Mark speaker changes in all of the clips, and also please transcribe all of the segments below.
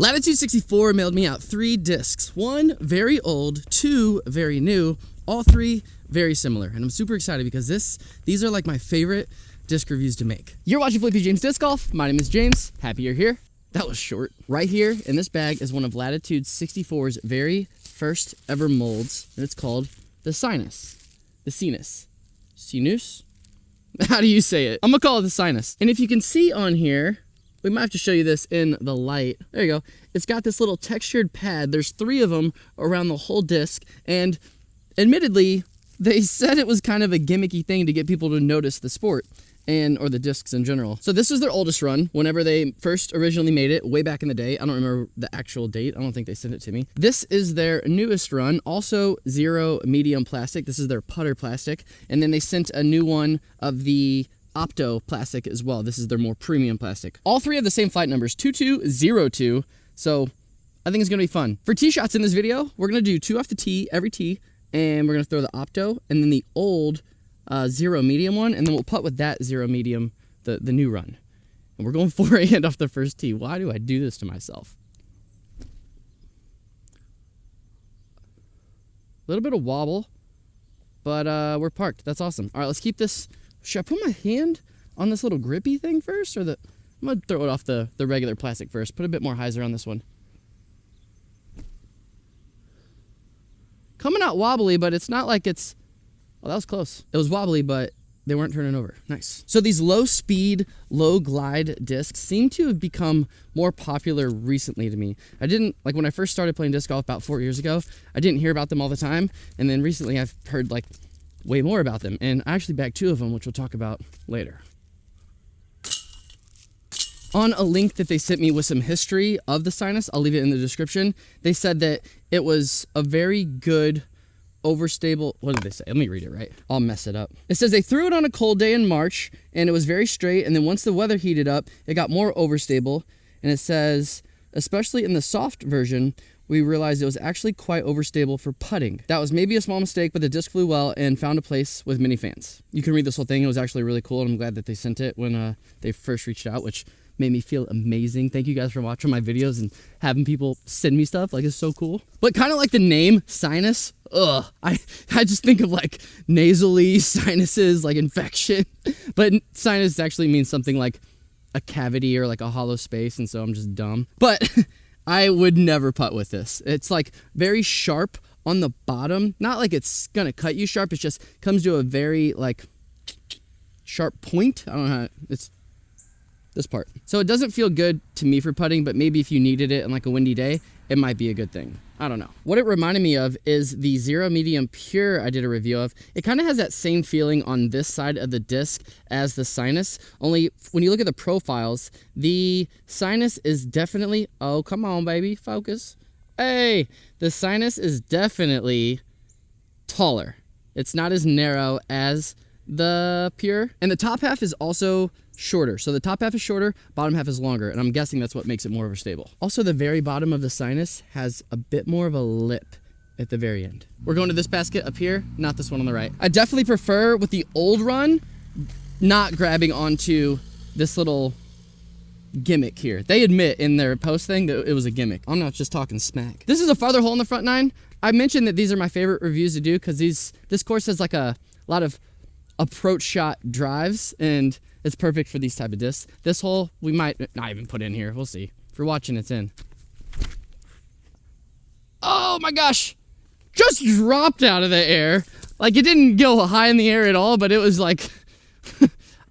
Speaker 1: Latitude 64 mailed me out 3 discs. 1 very old, 2 very new, all 3 very similar. And I'm super excited because these are like my favorite disc reviews to make. You're watching Flippy James Disc Golf. My name is James. Happy you're here. That was short. Right here in this bag is one of Latitude 64's very first ever molds, and it's called the Sinus. The Sinus. Sinus? How do you say it? I'm gonna call it the Sinus. And if you can see on here, we might have to show you this in the light. There you go. It's got this little textured pad. There's 3 of them around the whole disc. And admittedly, they said it was kind of a gimmicky thing to get people to notice the sport or the discs in general. So this is their oldest run whenever they first originally made it way back in the day. I don't remember the actual date. I don't think they sent it to me. This is their newest run, also 0 medium plastic. This is their putter plastic. And then they sent a new one of the Opto plastic as well. This is their more premium plastic. All 3 have the same flight numbers, 2202. So I think it's gonna be fun. For tee shots in this video, we're gonna do 2 off the tee, every tee, and we're gonna throw the Opto and then the old 0 medium one, and then we'll putt with that 0 medium, the new run. And we're going forehand off the first tee. Why do I do this to myself? A little bit of wobble, but we're parked. That's awesome. All right, let's keep this. Should I put my hand on this little grippy thing first, or I'm gonna throw it off the regular plastic first. Put a bit more hyzer on this one. Coming out wobbly, but it's not like it's, oh, that was close. It was wobbly, but they weren't turning over. Nice. So these low speed, low glide discs seem to have become more popular recently to me. I didn't, like when I first started playing disc golf about 4 years ago, I didn't hear about them all the time. And then recently I've heard like way more about them. And I actually bagged 2 of them, which we'll talk about later. On a link that they sent me with some history of the Sinus, I'll leave it in the description, they said that it was a very good overstable, what did they say? Let me read it right. I'll mess it up. It says they threw it on a cold day in March and it was very straight, and then once the weather heated up, it got more overstable. And it says, especially in the soft version, we realized it was actually quite overstable for putting. That was maybe a small mistake, but the disc flew well and found a place with many fans. You can read this whole thing. It was actually really cool, and I'm glad that they sent it when they first reached out, which made me feel amazing. Thank you guys for watching my videos and having people send me stuff. Like, it's so cool. But kind of like the name Sinus, I just think of like nasally sinuses, like infection. But sinus actually means something like a cavity or like a hollow space, and so I'm just dumb. But I would never putt with this. It's like very sharp on the bottom. Not like it's gonna cut you sharp. It just comes to a very like sharp point. I don't know how it's this part. So it doesn't feel good to me for putting, but maybe if you needed it on like a windy day, it might be a good thing. I don't know. What it reminded me of is the 0 medium pure I did a review of. It kind of has that same feeling on this side of the disc as the Sinus, only when you look at the profiles, the Sinus is definitely, oh, come on, baby, focus. Hey, the Sinus is definitely taller. It's not as narrow as the pure, and the top half is also shorter. So the top half is shorter, bottom half is longer, and I'm guessing that's what makes it more overstable. Also, the very bottom of the Sinus has a bit more of a lip at the very end. We're going to this basket up here, not this one on the right. I definitely prefer with the old run not grabbing onto this little gimmick here. They admit in their post thing that it was a gimmick. I'm not just talking smack. This is a farther hole in the front 9. I mentioned that these are my favorite reviews to do because this course has like a lot of approach shot drives, and it's perfect for these type of discs. This hole we might not even put in here. We'll see. If you're watching, it's in. Oh my gosh! Just dropped out of the air. Like, it didn't go high in the air at all, but it was like,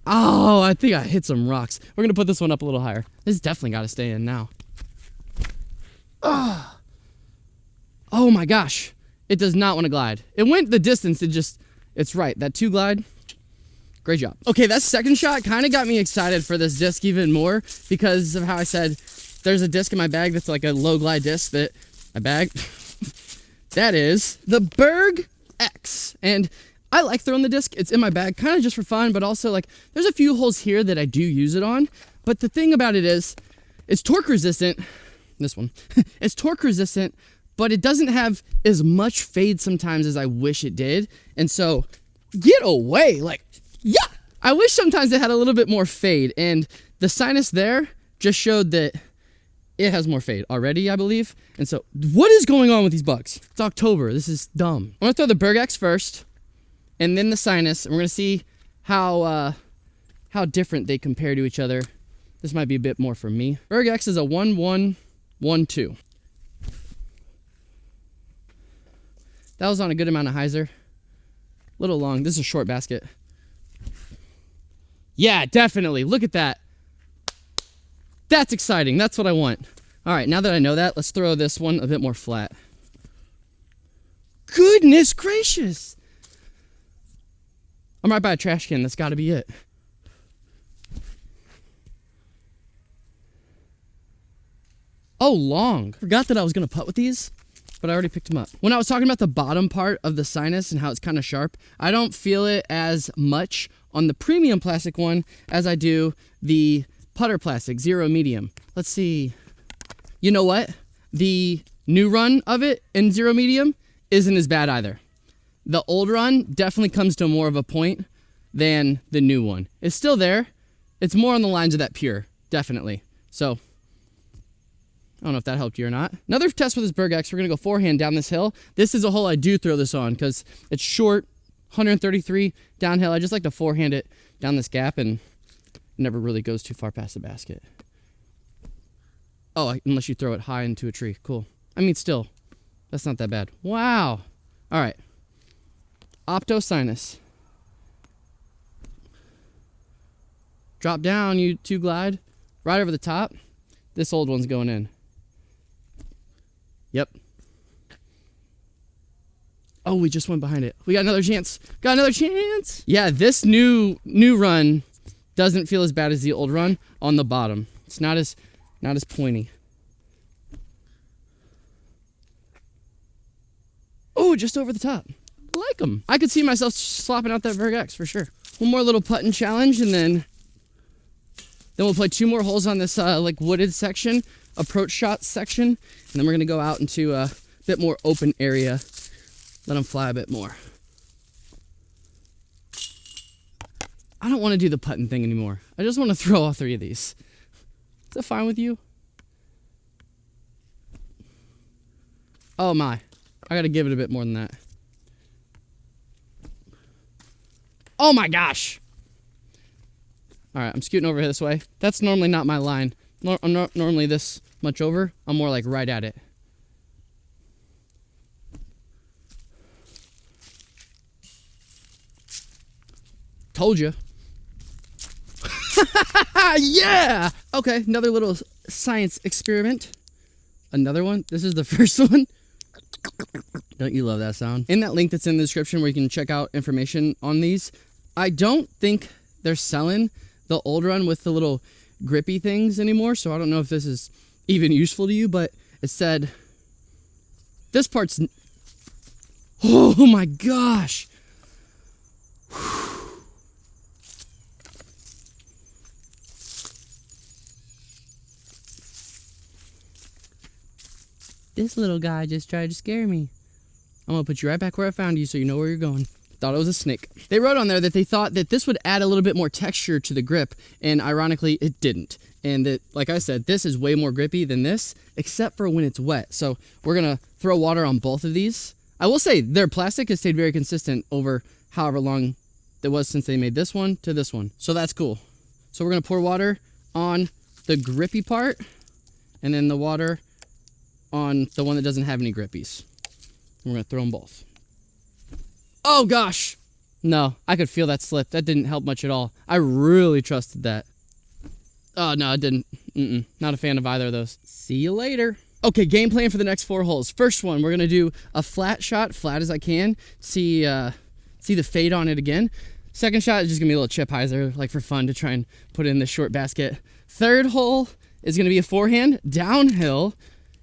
Speaker 1: oh, I think I hit some rocks. We're gonna put this one up a little higher. This definitely got to stay in now. Oh my gosh! It does not want to glide. It went the distance. It's right. That 2 glide. Great job. Okay, that second shot kind of got me excited for this disc even more because of how I said there's a disc in my bag that's like a low glide disc that I bagged. That is the Berg X. And I like throwing the disc. It's in my bag kind of just for fun, but also like there's a few holes here that I do use it on. But the thing about it is it's torque resistant. This one. It's torque resistant, but it doesn't have as much fade sometimes as I wish it did. And so get away. Like, yeah, I wish sometimes it had a little bit more fade, and the Sinus there just showed that it has more fade already, I believe. And so, what is going on with these bugs? It's October. This is dumb. I'm gonna throw the Berg-X first, and then the Sinus, and we're gonna see how different they compare to each other. This might be a bit more for me. Berg-X is a 1-1-1-2. That was on a good amount of hyzer. Little long. This is a short basket. Yeah, definitely. Look at that. That's exciting. That's what I want. All right, now that I know that, let's throw this one a bit more flat. Goodness gracious. I'm right by a trash can. That's got to be it. Oh, long. Forgot that I was going to putt with these, but I already picked them up. When I was talking about the bottom part of the Sinus and how it's kind of sharp, I don't feel it as much on the premium plastic one as I do the putter plastic, zero medium. Let's see. You know what? The new run of it in zero medium isn't as bad either. The old run definitely comes to more of a point than the new one. It's still there. It's more on the lines of that pure, definitely. So, I don't know if that helped you or not. Another test with this Berg-X, we're gonna go forehand down this hill. This is a hole I do throw this on because it's short, 133 downhill. I just like to forehand it down this gap and it never really goes too far past the basket. Oh, unless you throw it high into a tree. Cool. I mean, still, that's not that bad. Wow. All right. Opto Sinus. Drop down, you two glide. Right over the top. This old one's going in. Yep. Oh, we just went behind it. We got another chance. Got another chance. Yeah, this new run doesn't feel as bad as the old run on the bottom. It's not as pointy. Oh, just over the top. I like them. I could see myself slopping out that Berg-X for sure. One more little putting challenge, and then we'll play 2 more holes on this like wooded section, approach shot section, and then we're gonna go out into a bit more open area. Let them fly a bit more. I don't want to do the putting thing anymore. I just want to throw all 3 of these. Is that fine with you? Oh my. I gotta give it a bit more than that. Oh my gosh! Alright, I'm scooting over this way. That's normally not my line. I'm not normally this much over. I'm more like right at it. Told you. Yeah! Okay, another little science experiment. Another one. This is the first one. Don't you love that sound? In that link that's in the description where you can check out information on these, I don't think they're selling the old run with the little grippy things anymore, so I don't know if this is even useful to you, but it said this part's... Oh my gosh! This little guy just tried to scare me. I'm gonna put you right back where I found you so you know where you're going. Thought it was a snake. They wrote on there that they thought that this would add a little bit more texture to the grip, and ironically, it didn't. And that, like I said, this is way more grippy than this, except for when it's wet. So we're gonna throw water on both of these. I will say, their plastic has stayed very consistent over however long it was since they made this one to this one. So that's cool. So we're gonna pour water on the grippy part, and then the water on the one that doesn't have any grippies. We're gonna throw them both. Oh gosh! No, I could feel that slip. That didn't help much at all. I really trusted that. Oh no, it didn't. Not a fan of either of those. See you later. Okay, game plan for the next 4 holes. First one, we're gonna do a flat shot, flat as I can. See the fade on it again. Second shot is just gonna be a little chip hyzer, like for fun, to try and put it in this short basket. Third hole is gonna be a forehand, downhill.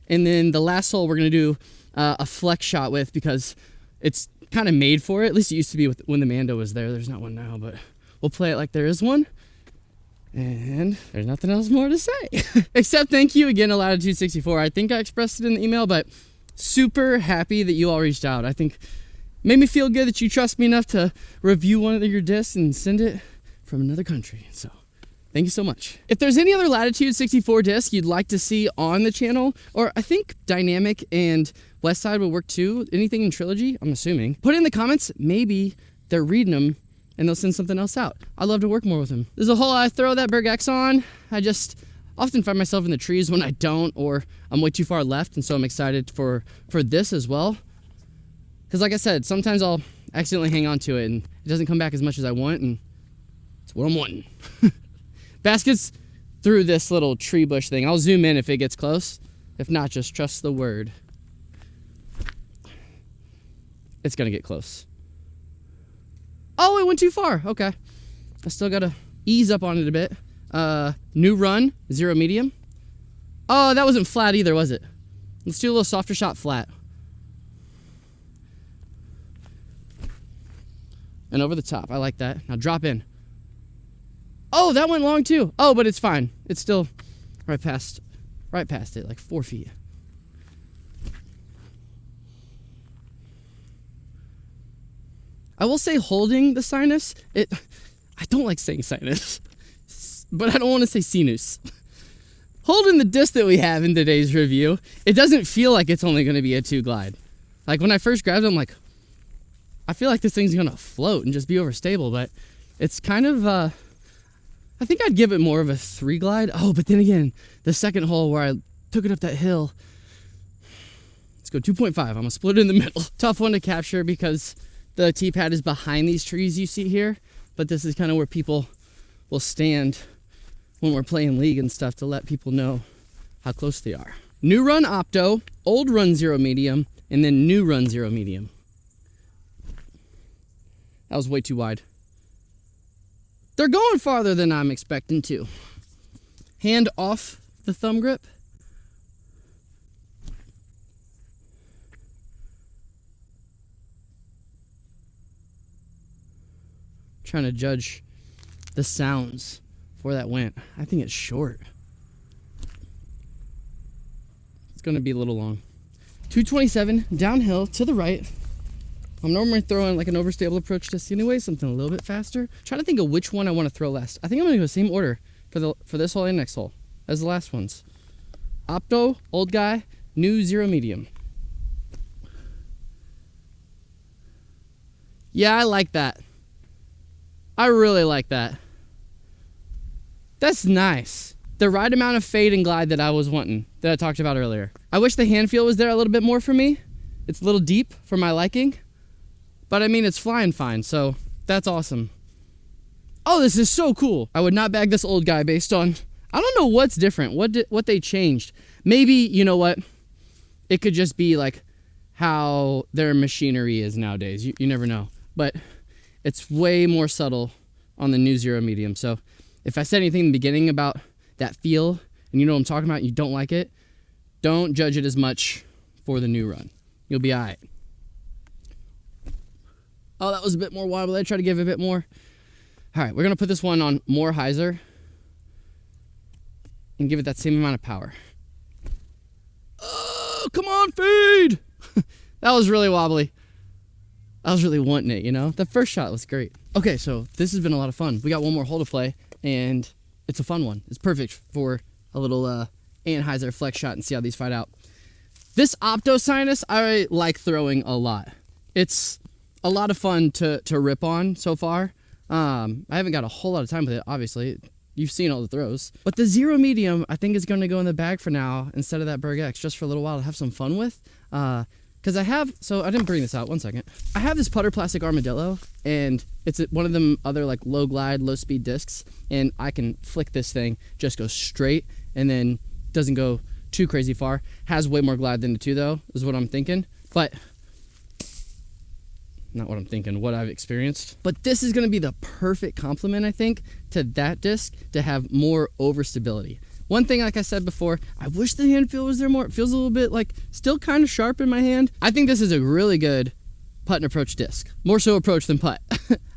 Speaker 1: And then the last hole we're gonna do a flex shot with, because it's kind of made for it. At least it used to be when the Mando was there. There's not one now, but we'll play it like there is one. And there's nothing else more to say. Except thank you again to Latitude 64. I think I expressed it in the email, but super happy that you all reached out. I think it made me feel good that you trust me enough to review one of your discs and send it from another country. So Thank you so much. If there's any other Latitude 64 disc you'd like to see on the channel, or I think Dynamic and West Side would work too, anything in Trilogy, I'm assuming, put it in the comments. Maybe they're reading them and they'll send something else out. I'd love to work more with them. There's a hole I throw that Berg X on. I just often find myself in the trees when I don't, or I'm way too far left, and so I'm excited for this as well. Because like I said, sometimes I'll accidentally hang on to it and it doesn't come back as much as I want, and it's what I'm wanting. Baskets through this little tree bush thing. I'll zoom in if it gets close. If not, just trust the word. It's gonna get close. Oh, it went too far. Okay. I still gotta ease up on it a bit. New run, 0 medium. Oh, that wasn't flat either, was it? Let's do a little softer shot flat. And over the top. I like that. Now drop in. Oh, that went long too. Oh, but it's fine. It's still right past it, like 4 feet. I will say holding the Sinus, I don't like saying Sinus, but I don't want to say Sinus. Holding the disc that we have in today's review, it doesn't feel like it's only going to be a 2 glide. Like when I first grabbed it, I'm like, I feel like this thing's going to float and just be overstable, but it's kind of, I think I'd give it more of a 3 glide. Oh, but then again, the second hole where I took it up that hill, let's go 2.5. I'm gonna split it in the middle. Tough one to capture because the T-pad is behind these trees you see here, but this is kind of where people will stand when we're playing league and stuff to let people know how close they are. New run Opto, old run 0 medium, and then new run 0 medium. That was way too wide. They're going farther than I'm expecting to. Hand off the thumb grip. Trying to judge the sounds before that went. I think it's short. It's going to be a little long. 227 downhill to the right. I'm normally throwing like an overstable approach disc anyway, something a little bit faster. Trying to think of which one I want to throw last. I think I'm going to go the same order for this hole and next hole as the last ones. Opto, old guy, new 0 medium. Yeah, I like that. I really like that. That's nice. The right amount of fade and glide that I was wanting, that I talked about earlier. I wish the hand feel was there a little bit more for me. It's a little deep for my liking. But I mean, it's flying fine, so that's awesome. Oh, this is so cool. I would not bag this old guy based on, I don't know what's different, what they changed. Maybe, you know what, it could just be like how their machinery is nowadays. You never know. But it's way more subtle on the new 0 medium. So if I said anything in the beginning about that feel, and you know what I'm talking about, and you don't like it, don't judge it as much for the new run. You'll be all right. Oh, that was a bit more wobbly. I tried to give it a bit more. All right, we're going to put this one on more hyzer and give it that same amount of power. Oh, come on, feed! That was really wobbly. I was really wanting it, you know? The first shot was great. Okay, so this has been a lot of fun. We got one more hole to play, and it's a fun one. It's perfect for a little Anheuser flex shot and see how these fight out. This Opto Sinus, I like throwing a lot. It's a lot of fun to rip on so far. I haven't got a whole lot of time with it, obviously. You've seen all the throws. But the 0 medium, I think, is going to go in the bag for now instead of that Berg X, just for a little while to have some fun with. Because I have, so I didn't bring this out, one second. I have this putter plastic armadillo, and it's one of them other like low glide, low speed discs, and I can flick this thing, just go straight, and then doesn't go too crazy far. Has way more glide than the 2 though, is what I'm thinking. But not what I'm thinking, what I've experienced. But this is gonna be the perfect complement, I think, to that disc to have more overstability. One thing, like I said before, I wish the hand feel was there more. It feels a little bit like still kind of sharp in my hand. I think this is a really good putt and approach disc. More so approach than putt.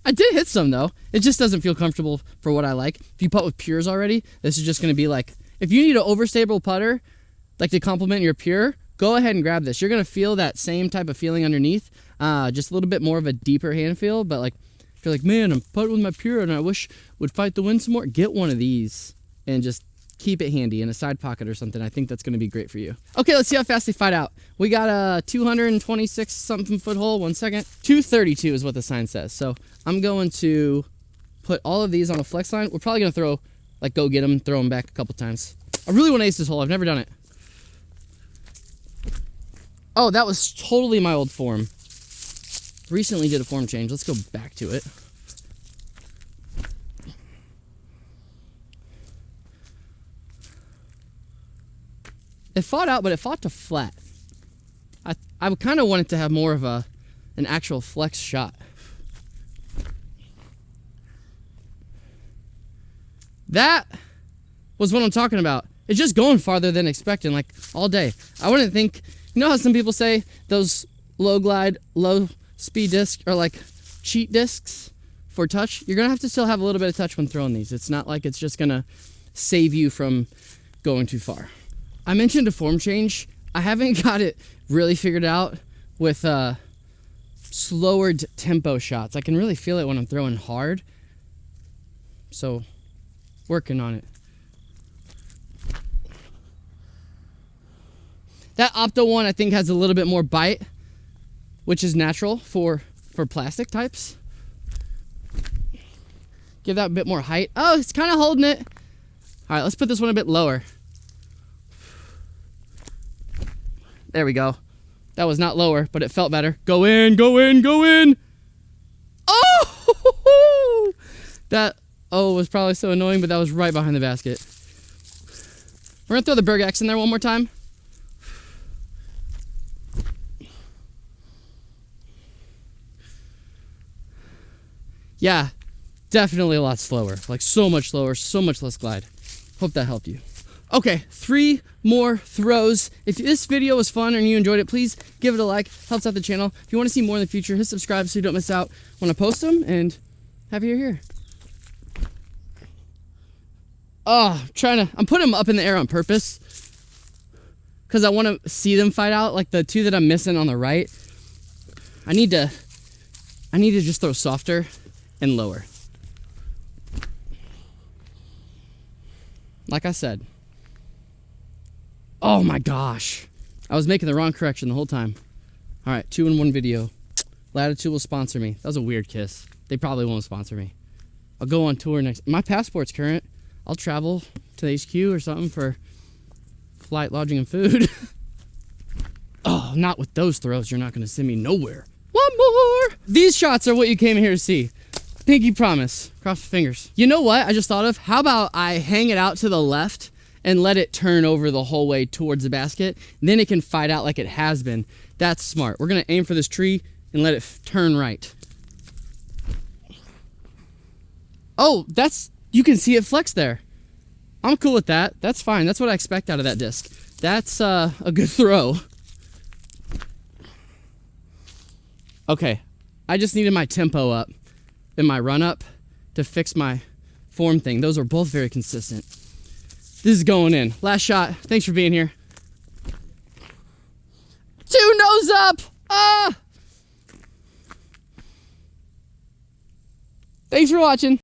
Speaker 1: I did hit some though. It just doesn't feel comfortable for what I like. If you putt with pures already, this is just gonna be like, if you need an overstable putter, like to complement your pure, go ahead and grab this. You're gonna feel that same type of feeling underneath. Just a little bit more of a deeper hand feel, but like If you're like, man, I'm putting with my Pura and I wish would fight the wind some more, get one of these and just keep it handy in a side pocket or something. I think that's going to be great for you. Okay, let's see how fast they fight out. We got a 226 something foot hole. 1 second. 232 is what the sign says. So I'm going to put all of these on a flex line. We're probably going to throw, like, go get them, throw them back a couple times. I really want to ace this hole. I've never done it. Oh, that was totally my old form. Recently did a form change. Let's go back to it. It fought out, but it fought to flat. I kind of wanted to have more of an actual flex shot. That was what I'm talking about. It's just going farther than expecting, like all day. I wouldn't think, you know how some people say those low glide, low speed discs are like cheat discs for touch? You're gonna have to still have a little bit of touch when throwing these. It's not like it's just gonna save you from going too far. I mentioned a form change. I haven't got it really figured out with slower tempo shots. I can really feel it when I'm throwing hard. So, working on it. That Opto one I think has a little bit more bite, which is natural for plastic types. Give that a bit more height. Oh, it's kind of holding it. All right, let's put this one a bit lower. There we go. That was not lower, but it felt better. Go in, go in, go in. Oh! That was probably so annoying, but that was right behind the basket. We're gonna throw the Berg X in there one more time. Yeah, definitely a lot slower. Like so much slower, so much less glide. Hope that helped you. Okay, 3 more throws. If this video was fun and you enjoyed it, please give it a like. Helps out the channel. If you want to see more in the future, hit subscribe so you don't miss out when I post them. And have you here. Oh, I'm putting them up in the air on purpose because I want to see them fight out. Like the 2 that I'm missing on the right. I need to just throw softer and lower. Like I said. Oh my gosh. I was making the wrong correction the whole time. All right, 2-in-1 video. Latitude will sponsor me. That was a weird kiss. They probably won't sponsor me. I'll go on tour next. My passport's current. I'll travel to the HQ or something for flight, lodging, and food. Oh, not with those throws. You're not going to send me nowhere. One more. These shots are what you came here to see. Pinky promise. Cross your fingers. You know what I just thought of? How about I hang it out to the left and let it turn over the whole way towards the basket? Then it can fight out like it has been. That's smart. We're going to aim for this tree and let it turn right. Oh, you can see it flex there. I'm cool with that. That's fine. That's what I expect out of that disc. That's a good throw. Okay, I just needed my tempo up and my run up to fix my form thing. Those are both very consistent. This is going in. Last shot. Thanks for being here. 2 nose up. Ah! Thanks for watching.